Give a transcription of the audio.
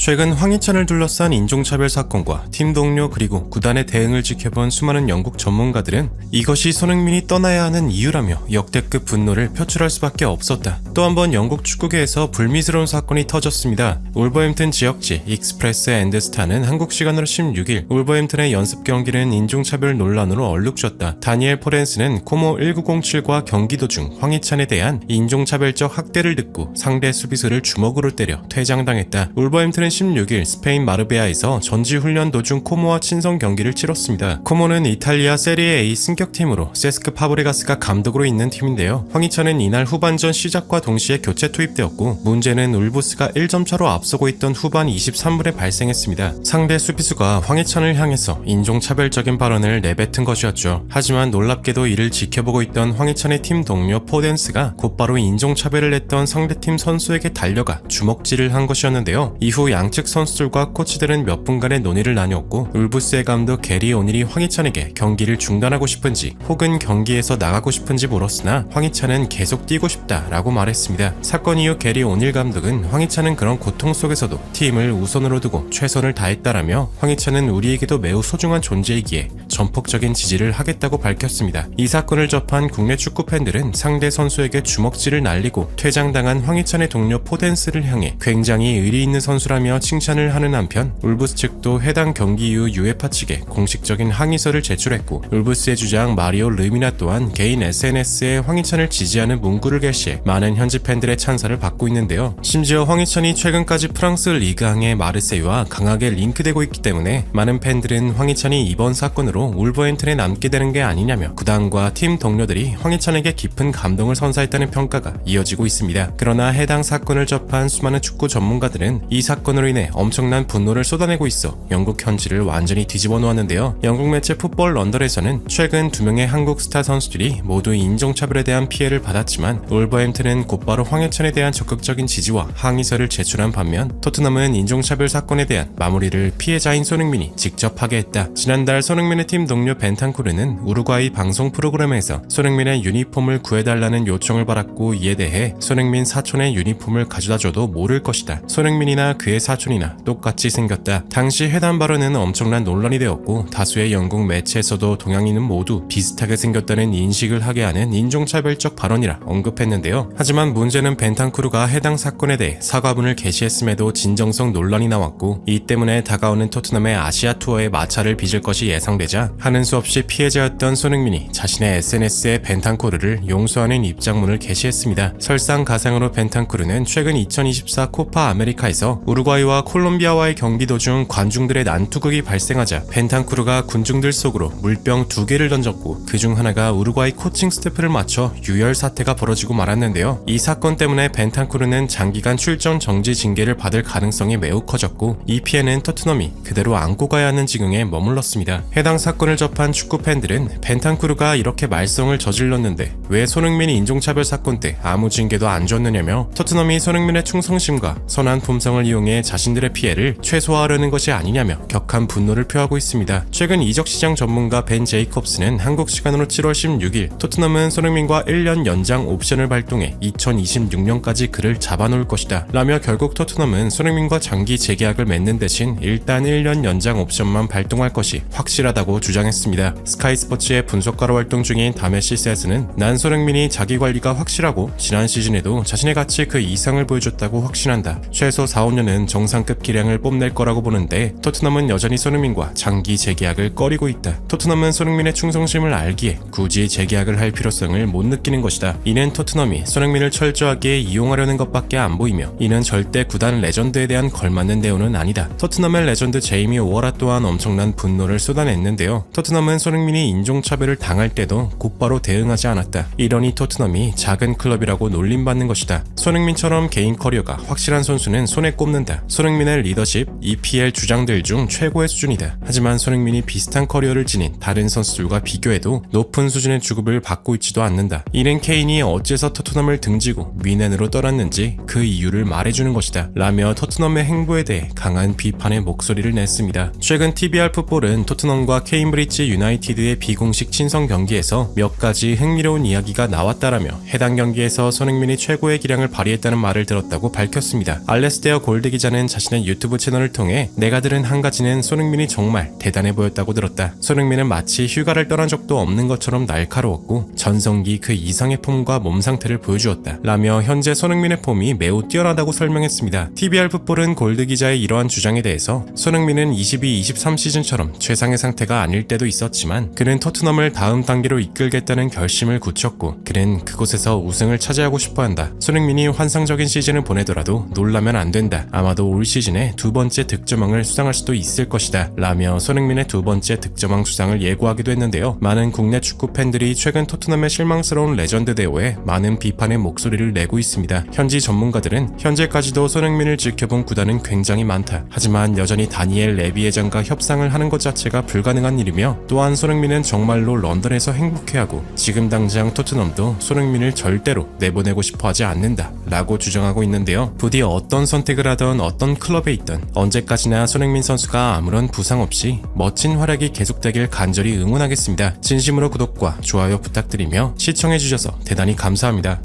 최근 황희찬을 둘러싼 인종차별 사건과 팀 동료 그리고 구단의 대응을 지켜본 수많은 영국 전문가들은 이것이 손흥민이 떠나야 하는 이유라며 역대급 분노를 표출할 수밖에 없었다. 또 한 번 영국 축구계에서 불미스러운 사건이 터졌습니다. 울버햄튼 지역지 익스프레스 앤드스타는 한국 시간으로 16일 울버햄튼의 연습 경기는 인종차별 논란으로 얼룩졌다. 다니엘 포렌스는 코모 1907과 경기 도중 황희찬에 대한 인종차별적 학대를 듣고 상대 수비수를 주먹으로 때려 퇴장당했다. 울버햄튼은 16일 스페인 마르베아에서 전지훈련 도중 코모와 친선 경기를 치렀습니다. 코모는 이탈리아 세리에 A 승격팀으로 세스크 파브레가스가 감독으로 있는 팀인데요. 황희찬은 이날 후반전 시작과 동시에 교체 투입되었고 문제는 울브스가 1점 차로 앞서고 있던 후반 23분에 발생했습니다. 상대 수비수가 황희찬을 향해서 인종차별적인 발언을 내뱉은 것이었죠. 하지만 놀랍게도 이를 지켜보고 있던 황희찬의 팀 동료 포덴스가 곧바로 인종차별을 했던 상대팀 선수에게 달려가 주먹질을 한 것이었는데요. 이후 양측 선수들과 코치들은 몇 분간의 논의를 나누었고 울브스의 감독 게리 오닐이 황희찬에게 경기를 중단하고 싶은지 혹은 경기에서 나가고 싶은지 물었으나 황희찬은 계속 뛰고 싶다라고 말했습니다. 사건 이후 게리 오닐 감독은 황희찬은 그런 고통 속에서도 팀을 우선으로 두고 최선을 다했다라며 황희찬은 우리에게도 매우 소중한 존재이기에 전폭적인 지지를 하겠다고 밝혔습니다. 이 사건을 접한 국내 축구 팬들은 상대 선수에게 주먹질을 날리고 퇴장당한 황희찬의 동료 포덴스를 향해 굉장히 의리 있는 선수라며 칭찬을 하는 한편 울브스 측도 해당 경기 이후 UEFA 측에 공식적인 항의서를 제출했고 울브스의 주장 마리오 르미나 또한 개인 SNS에 황희찬을 지지하는 문구를 게시해 많은 현지 팬들의 찬사를 받고 있는데요. 심지어 황희찬이 최근까지 프랑스 리그앙의 마르세유와 강하게 링크되고 있기 때문에 많은 팬들은 황희찬이 이번 사건으로 울버햄튼에 남게 되는 게 아니냐며 구단과 팀 동료들이 황희찬에게 깊은 감동을 선사했다는 평가가 이어지고 있습니다. 그러나 해당 사건을 접한 수많은 축구 전문가들은 이 사건으로 인해 엄청난 분노를 쏟아내고 있어 영국 현지를 완전히 뒤집어 놓았는데요. 영국 매체 풋볼 런던에서는 최근 2명의 한국 스타 선수들이 모두 인종차별에 대한 피해를 받았지만 울버햄튼은 곧바로 황희찬에 대한 적극적인 지지와 항의서를 제출한 반면 토트넘은 인종차별 사건에 대한 마무리를 피해자인 손흥민이 직접 하게 했다. 지난달 손흥민의 팀 동료 벤탄쿠르는 우루과이 방송 프로그램에서 손흥민의 유니폼을 구해달라는 요청을 받았고 이에 대해 손흥민 사촌의 유니폼을 가져다줘도 모를 것이다. 손흥민이나 그의 사촌이나 똑같이 생겼다. 당시 해당 발언은 엄청난 논란이 되었고 다수의 영국 매체에서도 동양인은 모두 비슷하게 생겼다는 인식을 하게 하는 인종차별적 발언이라 언급했는데요. 하지만 문제는 벤탄쿠르가 해당 사건에 대해 사과문을 게시했음에도 진정성 논란이 나왔고 이 때문에 다가오는 토트넘의 아시아 투어에 마찰을 빚을 것이 예상되자 하는 수 없이 피해자였던 손흥민이 자신의 SNS에 벤탄쿠르를 용서하는 입장문을 게시했습니다. 설상가상으로 벤탄쿠르는 최근 2024 코파 아메리카에서 우루과이와 콜롬비아와의 경기 도중 관중들의 난투극이 발생하자 벤탄쿠르가 군중들 속으로 물병 2개를 던졌고 그중 하나가 우루과이 코칭 스태프를 맞춰 유혈 사태가 벌어지고 말았는데요. 이 사건 때문에 벤탄쿠르는 장기간 출전 정지 징계를 받을 가능성이 매우 커졌고 이 피해는 토트넘이 그대로 안고 가야 하는 지경에 머물렀습니다. 해당 사건을 접한 축구 팬들은 벤탄쿠르가 이렇게 말썽을 저질렀는데 왜 손흥민이 인종차별 사건 때 아무 징계도 안 줬느냐며 토트넘이 손흥민의 충성심과 선한 품성을 이용해 자신들의 피해를 최소화하려는 것이 아니냐며 격한 분노를 표하고 있습니다. 최근 이적시장 전문가 벤 제이콥스는 한국 시간으로 7월 16일 토트넘은 손흥민과 1년 연장 옵션을 발동해 2026년까지 그를 잡아놓을 것이다 라며 결국 토트넘은 손흥민과 장기 재계약을 맺는 대신 일단 1년 연장 옵션만 발동할 것이 확실하다고 주장했습니다. 스카이 스포츠의 분석가로 활동 중인 다메시스에서는 난 손흥민이 자기 관리가 확실하고 지난 시즌에도 자신의 가치 그 이상을 보여줬다고 확신한다. 최소 4-5년은 정상급 기량을 뽐낼 거라고 보는데 토트넘은 여전히 손흥민과 장기 재계약을 꺼리고 있다. 토트넘은 손흥민의 충성심을 알기에 굳이 재계약을 할 필요성을 못 느끼는 것이다. 이는 토트넘이 손흥민을 철저하게 이용하려는 것밖에 안 보이며 이는 절대 구단 레전드에 대한 걸맞는 대우는 아니다. 토트넘의 레전드 제이미 오어라 또한 엄청난 분노를 쏟아냈는데요. 토트넘은 손흥민이 인종차별을 당할 때도 곧바로 대응하지 않았다. 이러니 토트넘이 작은 클럽이라고 놀림받는 것이다. 손흥민처럼 개인 커리어가 확실한 선수는 손에 꼽는다. 손흥민의 리더십, EPL 주장들 중 최고의 수준이다. 하지만 손흥민이 비슷한 커리어를 지닌 다른 선수들과 비교해도 높은 수준의 주급을 받고 있지도 않는다. 이는 케인이 어째서 토트넘을 등지고 미넨으로 떠났는지 그 이유를 말해주는 것이다. 라며 토트넘의 행보에 대해 강한 비판의 목소리를 냈습니다. 최근 TBR 풋볼은 토트넘과 케임브리지 유나이티드의 비공식 친선 경기에서 몇 가지 흥미로운 이야기가 나왔다라며 해당 경기에서 손흥민이 최고의 기량을 발휘했다는 말을 들었다고 밝혔습니다. 알레스테어 골드 기자는 운영하는 자신의 유튜브 채널을 통해 내가 들은 한 가지는 손흥민이 정말 대단해 보였다고 들었다. 손흥민은 마치 휴가를 떠난 적도 없는 것처럼 날카로웠고 전성기 그 이상의 폼과 몸 상태를 보여주었다. 라며 현재 손흥민의 폼이 매우 뛰어나다고 설명했습니다. TBR 풋볼은 골드 기자의 이러한 주장에 대해서 손흥민은 22-23 시즌처럼 최상의 상태가 아닐 때도 있었지만 그는 토트넘을 다음 단계로 이끌겠다는 결심을 굳혔고 그는 그곳에서 우승을 차지하고 싶어한다. 손흥민이 환상적인 시즌을 보내더라도 놀라면 안 된다. 아마도 올 시즌에 두 번째 득점왕을 수상할 수도 있을 것이다. 라며 손흥민의 두 번째 득점왕 수상을 예고하기도 했는데요. 많은 국내 축구 팬들이 최근 토트넘의 실망스러운 레전드 대우에 많은 비판의 목소리를 내고 있습니다. 현지 전문가들은 현재까지도 손흥민을 지켜본 구단은 굉장히 많다. 하지만 여전히 다니엘 레비 회장과 협상을 하는 것 자체가 불가능한 일이며 또한 손흥민은 정말로 런던에서 행복해하고 지금 당장 토트넘도 손흥민을 절대로 내보내고 싶어 하지 않는다 라고 주장하고 있는데요. 부디 어떤 선택을 하던 어떤 클럽에 있던 언제까지나 손흥민 선수가 아무런 부상 없이 멋진 활약이 계속되길 간절히 응원하겠습니다. 진심으로 구독과 좋아요 부탁드리며 시청해주셔서 대단히 감사합니다.